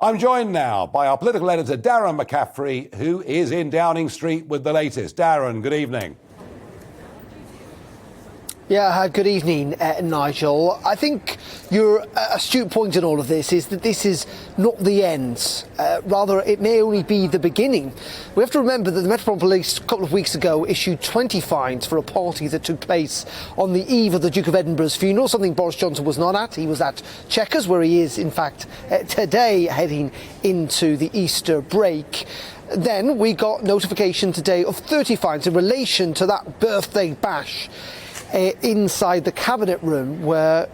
I'm joined now by our political editor, Darren McCaffrey, who is in Downing Street with the latest. Darren, good evening. Yeah, good evening, Nigel. I think your astute point in all of this is that this is not the end. Rather, it may only be the beginning. We have to remember that the Metropolitan Police a couple of weeks ago issued 20 fines for a party that took place on the eve of the Duke of Edinburgh's funeral, something Boris Johnson was not at. He was at Chequers, where he is, in fact, today, heading into the Easter break. Then we got notification today of 30 fines in relation to that birthday bash inside the Cabinet room where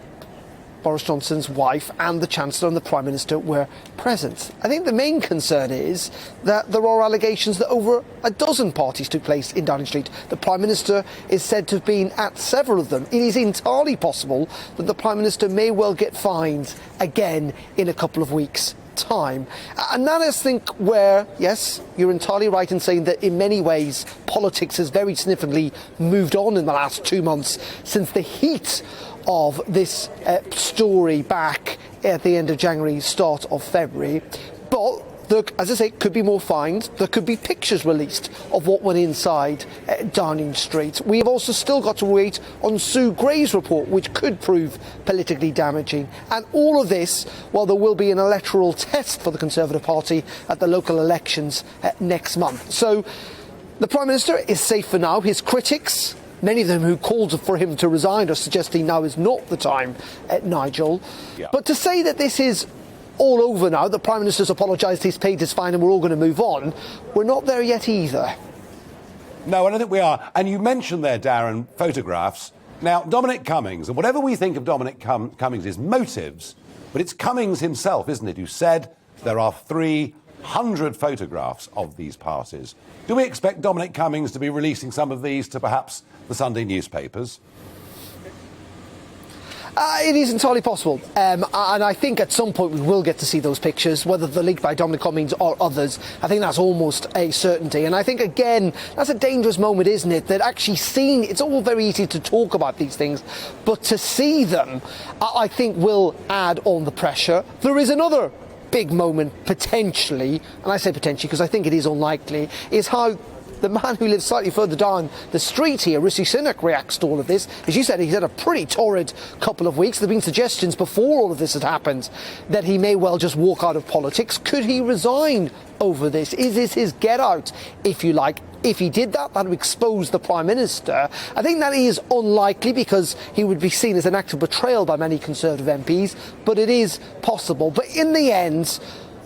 Boris Johnson's wife and the Chancellor and the Prime Minister were present. I think the main concern is that there are allegations that over a dozen parties took place in Downing Street. The Prime Minister is said to have been at several of them. It is entirely possible that the Prime Minister may well get fined again in a couple of weeks' time. And that is, I think, where, yes, you're entirely right in saying that in many ways politics has very significantly moved on in the last 2 months since the heat of this story back at the end of January, start of February. But there, as I say, could be more fines. There could be pictures released of what went inside Downing Street. We have also still got to wait on Sue Gray's report, which could prove politically damaging. And all of this, while there will be an electoral test for the Conservative Party at the local elections next month. So the Prime Minister is safe for now. His critics, many of them who called for him to resign, are suggesting now is not the time, Nigel. Yeah. But to say that this is all over now, the Prime Minister's apologised, he's paid his fine and we're all going to move on, we're not there yet either. No, I don't think we are. And you mentioned there, Darren, photographs. Now, Dominic Cummings, and whatever we think of Dominic Cummings' motives, but it's Cummings himself, isn't it, who said there are 300 photographs of these parties. Do we expect Dominic Cummings to be releasing some of these to perhaps the Sunday newspapers? It is entirely possible, and I think at some point we will get to see those pictures, whether they're leaked by Dominic Cummings or others. I think that's almost a certainty, and I think, again, that's a dangerous moment, isn't it, that actually seeing, it's all very easy to talk about these things, but to see them, I think will add on the pressure. There is another big moment, potentially, and I say potentially because I think it is unlikely, is how the man who lives slightly further down the street here, Rishi Sunak, reacts to all of this. As you said, he's had a pretty torrid couple of weeks. There have been suggestions before all of this had happened that he may well just walk out of politics. Could he resign over this? Is this his get out, if you like? If he did that, that would expose the Prime Minister. I think that is unlikely because he would be seen as an act of betrayal by many Conservative MPs, but it is possible. But in the end,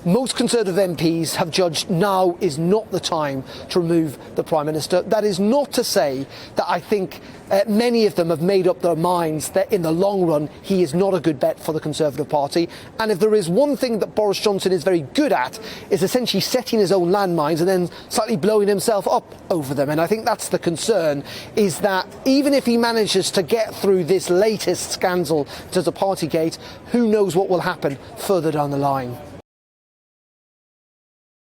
most Conservative MPs have judged now is not the time to remove the Prime Minister. That is not to say that I think many of them have made up their minds that in the long run he is not a good bet for the Conservative Party. And if there is one thing that Boris Johnson is very good at, is essentially setting his own landmines and then slightly blowing himself up over them. And I think that's the concern, is that even if he manages to get through this latest scandal to the Partygate, who knows what will happen further down the line.